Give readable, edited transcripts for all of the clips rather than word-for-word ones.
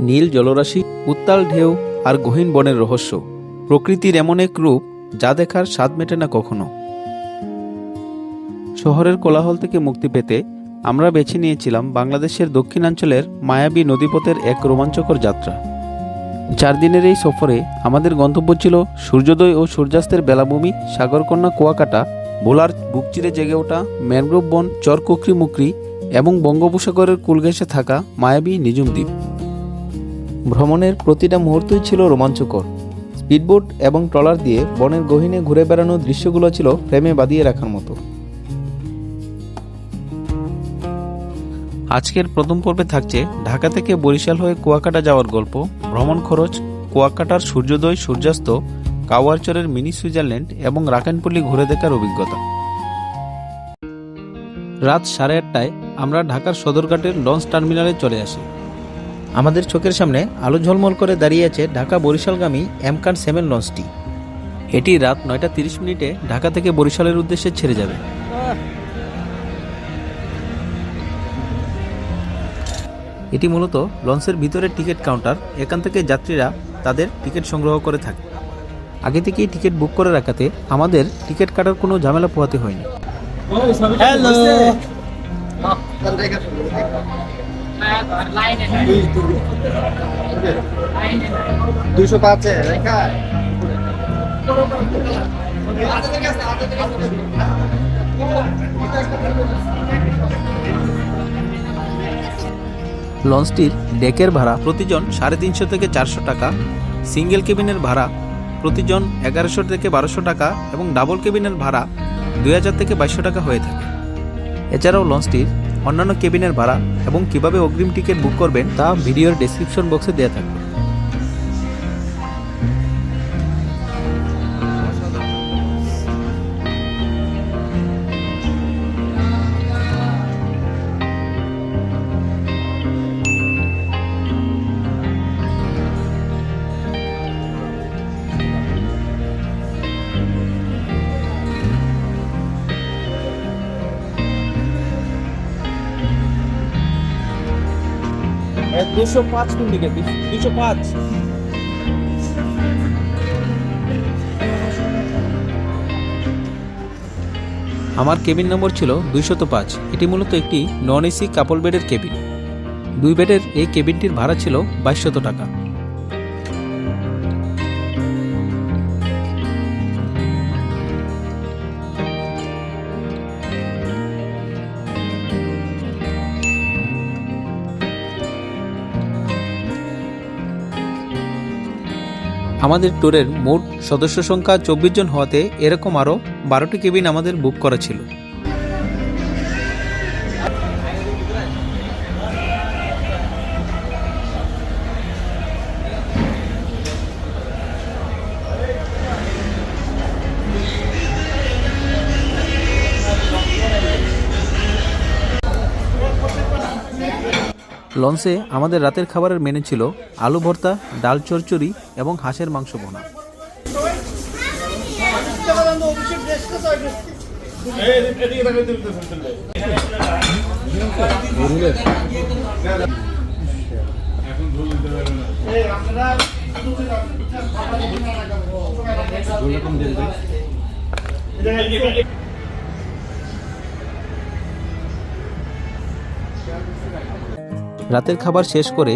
নীল জলরাশি, উত্তাল ঢেউ আর গহীন বনের রহস্য, প্রকৃতির এমন এক রূপ যা দেখার স্বাদ মেটে না কখনো। শহরের কোলাহল থেকে মুক্তি পেতে আমরা বেছে নিয়েছিলাম বাংলাদেশের দক্ষিণাঞ্চলের মায়াবী নদীপথের এক রোমাঞ্চকর যাত্রা। 4 দিনের এই সফরে আমাদের গন্তব্য ছিল সূর্যোদয় ও সূর্যাস্তের বেলাভূমি, সাগরকন্যা কুয়াকাটা, ভোলার বুক চিরে জেগে ওঠা ম্যানগ্রোভ বন, চর কুকরি মুকরি এবং বঙ্গোপসাগরের কূল ঘেঁষে থাকা মায়াবী নিঝুম দ্বীপ। ভ্রমণের প্রতিটা মুহূর্তই ছিল রোমাঞ্চকর। স্পিডবোট এবং ট্রলার দিয়ে বনের গহীনে ঘুরে বেড়ানোর দৃশ্যগুলো ছিল ফ্রেমে বাঁধিয়ে রাখার মতো। আজকের প্রথম পর্বে থাকছে ঢাকা থেকে বরিশাল হয়ে কুয়াকাটা যাওয়ার গল্প, ভ্রমণ খরচ, কুয়াকাটার সূর্যোদয় সূর্যাস্ত, কাওয়ারচরের মিনি সুইজারল্যান্ড এবং রাকানপল্লী ঘুরে দেখার অভিজ্ঞতা। রাত 8:30টায় আমরা ঢাকার সদরঘাটের লঞ্চ টার্মিনালে চলে আসি। আমাদের চোখের সামনে আলো ঝলমল করে দাঁড়িয়ে আছে ঢাকা বরিশালগামী এমকান 7 লঞ্চটি। এটি রাত 9:30 ঢাকা থেকে বরিশালের উদ্দেশ্যে ছেড়ে যাবে। এটি মূলত লঞ্চের ভিতরের টিকিট কাউন্টার। এখান থেকে যাত্রীরা তাদের টিকিট সংগ্রহ করে থাকে। আগে থেকেই টিকিট বুক করে রাখাতে আমাদের টিকিট কাটার কোনো ঝামেলা পোহাতে হয়নি। লঞ্চটির ডেকের ভাড়া প্রতিজন 350 থেকে 400 টাকা, সিঙ্গেল কেবিনের ভাড়া প্রতিজন 1100 থেকে 1200 টাকা এবং ডাবল কেবিনের ভাড়া 2000 থেকে 2200 টাকা হয়ে থাকে। এছাড়াও লঞ্চটির অন্যান্য কেবিনের ভাড়া এবং কিভাবে অগ্রিম টিকিট বুক করবেন তা ভিডিওর ডেসক্রিপশন বক্সে দেওয়া থাকবে। আমার কেবিন নম্বর ছিল 205। এটি মূলত একটি নন এসি কাপল বেডের কেবিন। 2 বেডের এই কেবিনটির ভাড়া ছিল 2200 টাকা। আমাদের ট্যুরের মোট সদস্য সংখ্যা 24 জন হওয়াতে এরকম আরও 12টি কেবিন আমাদের বুক করা ছিল। লঞ্চে আমাদের রাতের খাবারের মেনু ছিল আলু ভর্তা, ডাল চচ্চড়ি এবং হাঁসের মাংস ভুনা। রাতের খাবার শেষ করে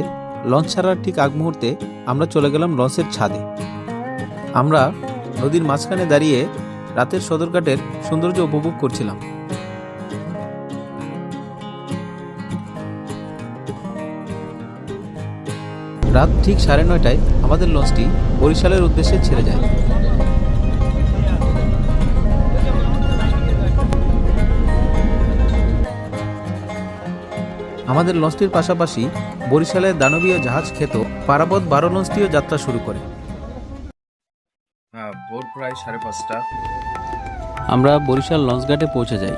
লঞ্চ ছাড়ার ঠিক আগ মুহূর্তে আমরা চলে গেলাম লঞ্চের ছাদে। আমরা নদীর মাঝখানে দাঁড়িয়ে রাতের সদরঘাটের সৌন্দর্য উপভোগ করছিলাম। রাত ঠিক 9:30টায় আমাদের লঞ্চটি বরিশালের উদ্দেশ্যে ছেড়ে যায়। আমাদের লঞ্চটির পাশাপাশি বরিশালের দানবীয় জাহাজ খ্যাত পারাবত 12 লঞ্চটিও যাত্রা শুরু করে। ভোর প্রায় 5:30। আমরা বরিশাল লঞ্চঘাটে পৌঁছে যাই।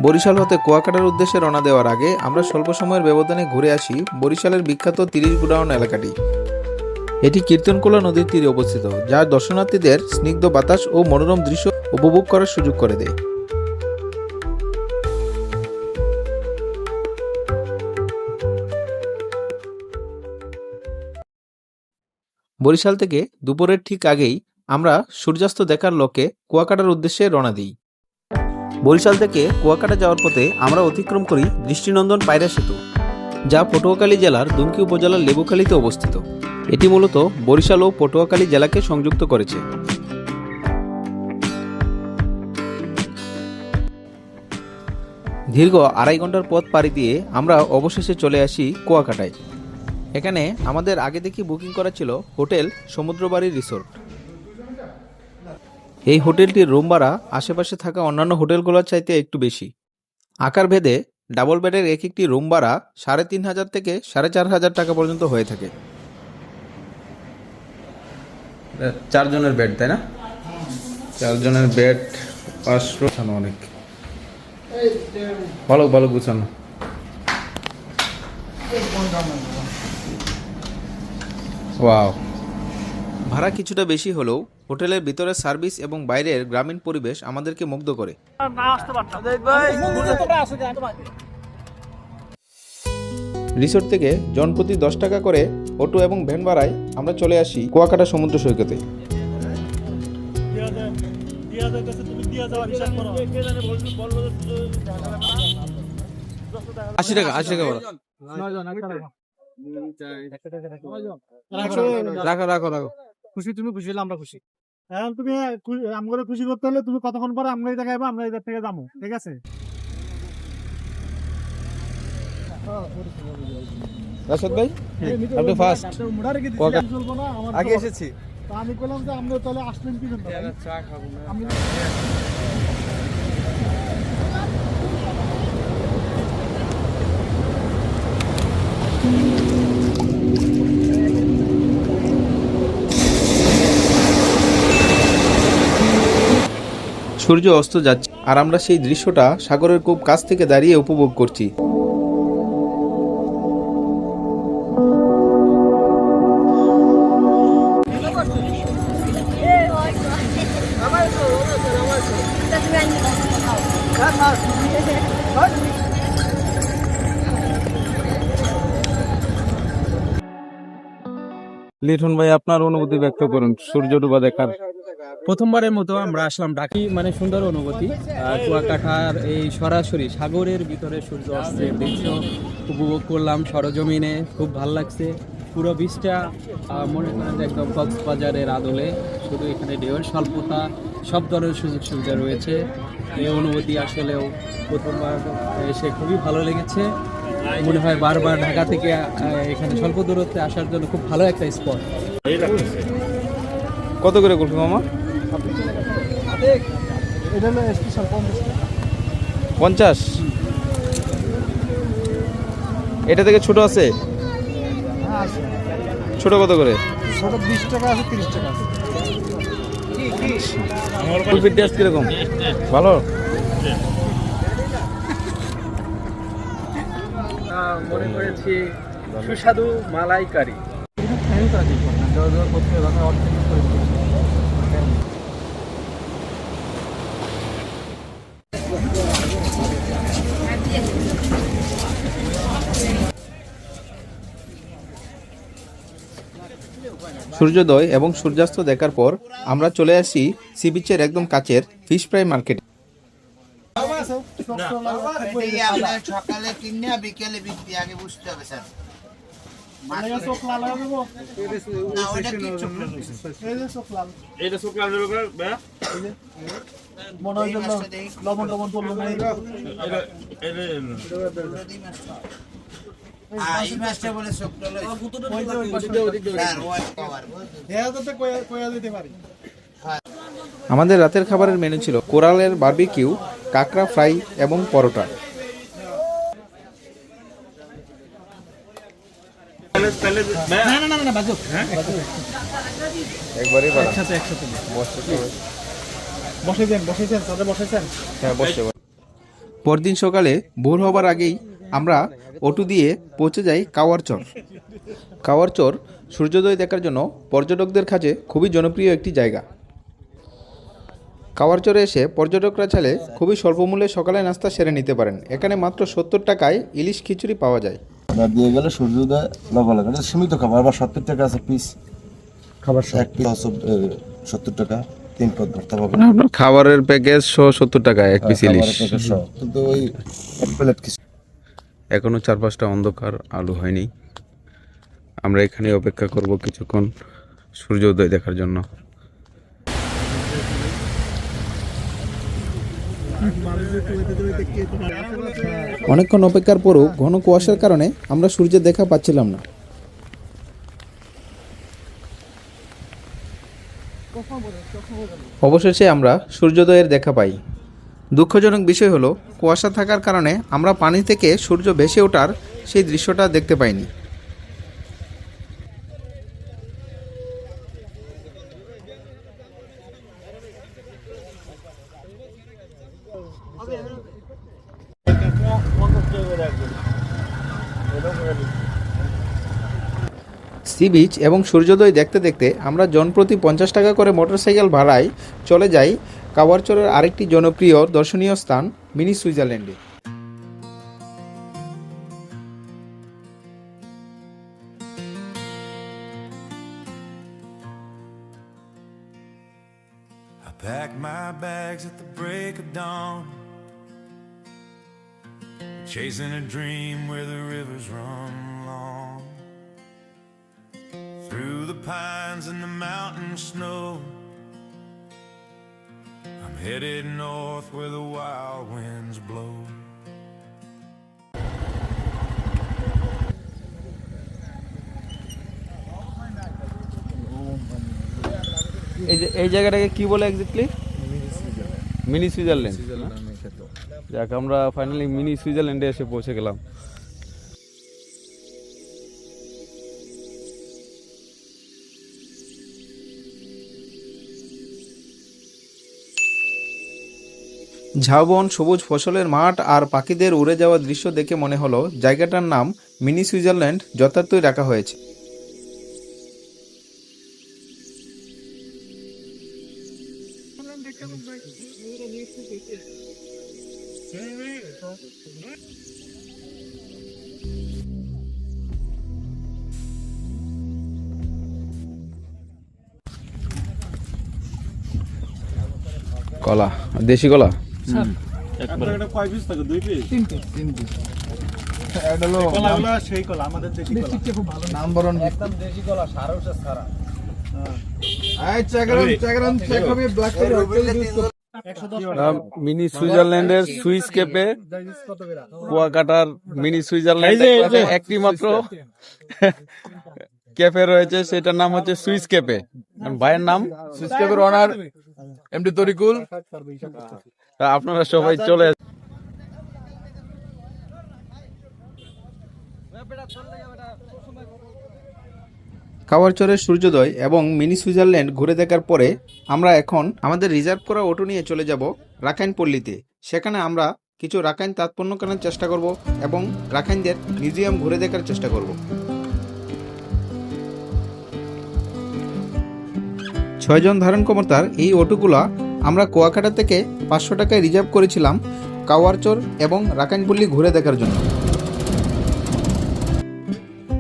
বরিশাল হতে কুয়াকাটার উদ্দেশ্যে রওনা দেওয়ার আগে আমরা স্বল্প সময়ের ব্যবধানে ঘুরে আসি বরিশালের বিখ্যাত 30 গুডাউন এলাকাটি। এটি কীর্তনখোলা নদীর তীরে অবস্থিত, যা দর্শনার্থীদের স্নিগ্ধ বাতাস ও মনোরম দৃশ্য উপভোগ করার সুযোগ করে দেয়। বরিশাল থেকে দুপুরের ঠিক আগেই আমরা সূর্যাস্ত দেখার লক্ষ্যে কুয়াকাটার উদ্দেশ্যে রওনা দিই। বরিশাল থেকে কুয়াকাটা যাওয়ার পথে আমরা অতিক্রম করি দৃষ্টিনন্দন পায়রা সেতু, যা পটুয়াখালী জেলার দুমকি উপজেলার লেবুখালীতে অবস্থিত। এটি মূলত বরিশাল ও পটুয়াখালী জেলাকে সংযুক্ত করেছে। দীর্ঘ 2.5 ঘন্টার পথ পাড়ি দিয়ে আমরা অবশেষে চলে আসি কুয়াকাটায়। এখানে আমাদের আগে থেকে বুকিং করা ছিল হোটেল সমুদ্রবাড়ি রিসোর্ট। এই হোটেলটির রুম ভাড়া আশেপাশে থাকা অন্যান্য হোটেলগুলোর চাইতে একটু বেশি। আকার ভেদে ডাবল বেডের এক একটি রুম ভাড়া 3,500 থেকে 4,500 টাকা পর্যন্ত হয়ে থাকে। 4 জনের বেড, তাই না? 4 জনের বেড 500 অনেক ভালো ভালো গুছানো। ওয়াও, ভাড়া কিছুটা বেশি হলেও হোটেলের ভিতরের সার্ভিস এবং বাইরের গ্রামীণ পরিবেশ আমাদেরকে মুগ্ধ করে। রিসোর্ট থেকে জনপ্রতি 10 টাকা করে অটো এবং ভ্যান ভাড়ায় আমরা চলে আসি কুয়াকাটা সমুদ্র সৈকতে। 80 টাকা 80 টাকা রাখো রাখো রাখো। খুশি তুমি, খুশি হলে আমরা খুশি। এখন তুমি আমাকে খুশি করতে হলে তুমি কতক্ষণ পরে আমরা এই জায়গায় আমরা এই থেকে যাবো, ঠিক আছে? রাশাদ ভাই, আপনি ফার্স্ট আগে এসেছি। আমি বললাম যে আমরা তাহলে আসলেন কি জন্য? চা খাবো না। সূর্য অস্ত যাচ্ছে আর আমরা সেই দৃশ্যটা সাগরের খুব কাছ থেকে দাঁড়িয়ে উপভোগ করছি। লিটন ভাই, আপনার অনুভূতি ব্যক্ত করুন সূর্য ডুবা দেখার। প্রথমবারের মতো আমরা আসলাম ঢাকি, মানে সুন্দর অনুভূতি। কুয়াকাটার এই সরাসরি সাগরের ভিতরে সূর্য অস্তের দৃশ্য উপভোগ করলাম সরজমিনে, খুব ভালো লাগছে। পুরো বীজটা মনে করেন যে একদম কক্সবাজারের আদলে, শুধু এখানে ঢেউয়ের স্বল্পতা, সব ধরনের সুযোগ সুবিধা রয়েছে। এই অনুভূতি আসলেও প্রথমবার এসে খুবই ভালো লেগেছে। মনে হয় বারবার ঢাকা থেকে এখানে স্বল্প দূরত্বে আসার জন্য খুব ভালো একটা স্পট। কত করে কুলফি মামা? এটা হলো স্পেশাল 50। এটা থেকে ছোট আছে? ছোট কত করে? ছোট 20 টাকা আছে, 30 টাকা আছে। কুলফির টেস্ট কিরকম? ভালো? মনে করেছি সুস্বাদু মালাইকারি। সূর্যোদয় এবং সূর্যাস্ত দেখার পর আমরা চলে আসি সি বিচের একদম কাছের ফিশ ফ্রাই মার্কেট। সকালে কিনে বিকেলে বিক্রি, আগে বুঝতে হবে স্যার। লবণ টবণ পড়লো না। এই মাছটা বলে আমাদের রাতের খাবারের মেনু ছিল কোরালের বারবিকিউ, কাঁকড়া ফ্রাই এবং পরোটা। একবারে একসাথে বসাইছেন, তাদের বসাইছেন। হ্যাঁ, বসে পরদিন সকালে ভোর হবার আগেই আমরা অটো দিয়ে পৌঁছে যাই কাওয়ারচর। কাওয়ারচর সূর্যোদয় দেখার জন্য পর্যটকদের কাছে খুবই জনপ্রিয় একটি জায়গা। কাওয়ারচরে এসে পর্যটকরা চাইলে খুবই স্বল্প মূল্যে সকালে নাস্তা সেরে নিতে পারেন। এখানে মাত্র 70 টাকায় ইলিশ খিচুড়ি পাওয়া যায়। দিয়ে গেলে সূর্যোদয় লগালগ সীমিত খাবার, আবার 70 টাকা আছে পিস খাবার, এক পিস 70 টাকা, 3 পদ ভর্তা পাবেন। আপনার খাবারের প্যাকেজ 70 টাকা এক পিস ইলিশ। কিন্তু ওই এক প্লেট কিছু। এখনো 4-5টা অন্ধকার, আলো হয়নি। আমরা এখানে অপেক্ষা করব কিছুক্ষণ সূর্যোদয় দেখার জন্য। অনেকক্ষণ অপেক্ষার পরও ঘন কুয়াশার কারণে আমরা সূর্যের দেখা পাচ্ছিলাম না। অবশেষে আমরা সূর্যোদয়ের দেখা পাই। দুঃখজনক বিষয় হলো কুয়াশা থাকার কারণে আমরা পানি থেকে সূর্য ভেসে ওঠার সেই দৃশ্যটা দেখতে পাইনি। সি বিচ এবং সূর্যোদয় দেখতে দেখতে আমরা জনপ্রতি 50 টাকা করে মোটরসাইকেল ভাড়ায় চলে যাই কাওয়ারচরের আরেকটি জনপ্রিয় দর্শনীয় স্থান মিনি সুইজারল্যান্ডে। I packed my bags at the break of dawn, chasing a dream where the rivers run long, through the pines and the mountain snow. I'm headed north where the wild winds blow. এই জায়গাটাকে কি বলে exactly? Mini Switzerland. যাক, আমরা finally mini সুইজারল্যান্ডে এসে পৌঁছে গেলাম। ঝাউবন, সবুজ ফসলের মাঠ আর পাখিদের উড়ে যাওয়া দৃশ্য দেখে মনে হলো জায়গাটার নাম মিনি সুইজারল্যান্ড যথার্থই রাখা হয়েছে। কলা, দেশি কলা। কয় পিস থাকে? 2 পিস? 3 পিস। কলাগুলো সেই কলা, আমাদের দেশি কলা। খুব ভালো নাম্বার 1 একদম দেশি কলা, সারোসা সারা। এই চাগরান চেক হবে ব্ল্যাক করে মিনি সুইজারল্যান্ডের সুইস ক্যাপে, কুয়াকাটার মিনি সুইজারল্যান্ডে একটি মাত্র ক্যাফে রয়েছে, সেটার নাম হচ্ছে সুইস ক্যাফে। ভাইয়ের নাম সুইস ক্যাপের ওনার এমডি তরিকুল। আপনারা সবাই চলে কাওয়ারচরের সূর্যোদয় এবং মিনি সুইজারল্যান্ড ঘুরে দেখার পরে আমরা এখন আমাদের রিজার্ভ করা অটো নিয়ে চলে যাব রাখাইন পল্লীতে। সেখানে আমরা কিছু রাখাইন তাৎপর্য কেনার চেষ্টা করব এবং রাখাইনদের মিউজিয়াম ঘুরে দেখার চেষ্টা করব। 6 জন ধারণ ক্ষমতার এই অটোগুলা আমরা কুয়াকাটা থেকে 500 টাকায় রিজার্ভ করেছিলাম কাওয়ারচর এবং রাখাইনপল্লী ঘুরে দেখার জন্য।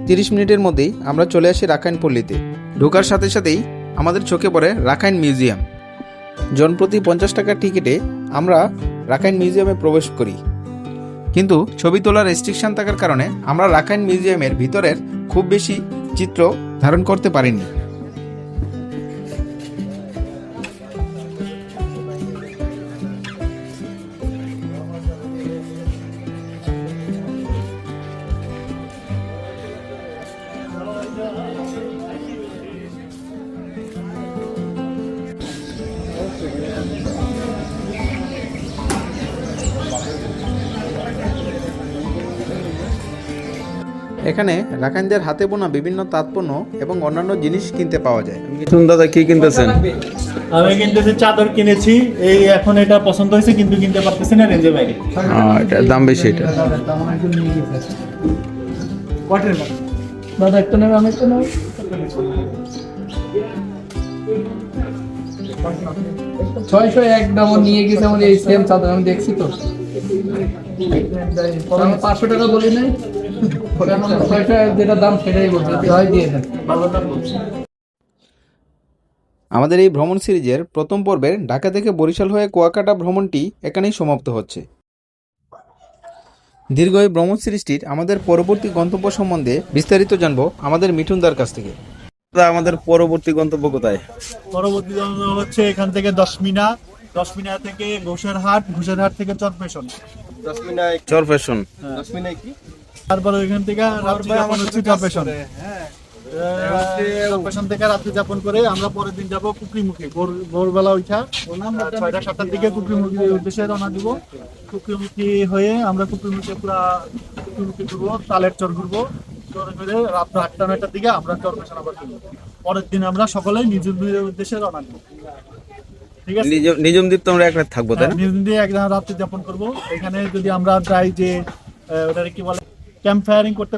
30 মিনিটের মধ্যেই আমরা চলে আসি রাখাইনপল্লীতে। ঢোকার সাথে সাথেই আমাদের চোখে পড়ে রাখাইন মিউজিয়াম। জনপ্রতি 50 টাকার টিকিটে আমরা রাখাইন মিউজিয়ামে প্রবেশ করি, কিন্তু ছবি তোলার রেস্ট্রিকশন থাকার কারণে আমরা রাখাইন মিউজিয়ামের ভিতরের খুব বেশি চিত্র ধারণ করতে পারিনি। এখানে রাখাইনদের হাতে বোনা বিভিন্ন তাঁতপণ্য এবং অন্যান্য জিনিস কিনতে পাওয়া যায়। দাদা কি কিনতেছেন? আমি কিনতেছি চাদর কিনেছি, এই এখন এটা পছন্দ হয়েছে কিন্তু কিনতে পারতেছি না রেঞ্জের বাইরে। এটার দাম বেশি। এটা দাদা একটা নেবে, আমি একটা নেব। 601 ডাবল নিয়ে গেছে আমার এই সেম চাদর, আমি দেখছি তো। আমি 500 টাকা বলি নাই, 600 যেটা দাম সেটাই বলছি, তাই দিয়ে দেন। আমাদের এই ভ্রমণ সিরিজের প্রথম পর্বের ঢাকা থেকে বরিশাল হয়ে কুয়াকাটা ভ্রমণটি এখানেই সমাপ্ত হচ্ছে। দীর্ঘ এই ভ্রমণ সিরিজটির আমাদের পরবর্তী গন্তব্য সম্বন্ধে বিস্তারিত জানবো আমাদের মিঠুনদার কাছ থেকে। আমাদের পরবর্তী গন্তব্য কোথায়? পরবর্তী গন্তব্য হচ্ছে এখান থেকে 10 মিনা থেকে ঘোষেরহাট থেকে চরপেশন। চর ফ্যাশন। তারপরে ওইখান থেকে রাত্রি যাপন হচ্ছে চরপেশন। চরপেশন থেকে রাত্রি যাপন করে আমরা পরের দিন যাবো কুকরিমুখী। ভোরবেলা উঠা 6টা-7টার দিকে কুকরিমুখীর উদ্দেশ্যে রওনা দিব। কুকরিমুখী হয়ে আমরা কুকরিমুখী ঘুরবো, তালের চর ঘুরবো, করে রাত 8টা-9টার দিকে আমরা চরপেশন আবার ঘুরবো। পরের দিন আমরা সকলেই নিজ উদ্দেশ্যে রওনা দিব। ঠিক আছে, নিজম দ্বীপ তো আমরা এক রাত থাকবো, তাই না? নিজ দিয়ে এক রাত্রি যাপন করবো। এখানে যদি আমরা চাই যে ওটাকে কি বলে ক্যাম্প ফায়ারিং করতে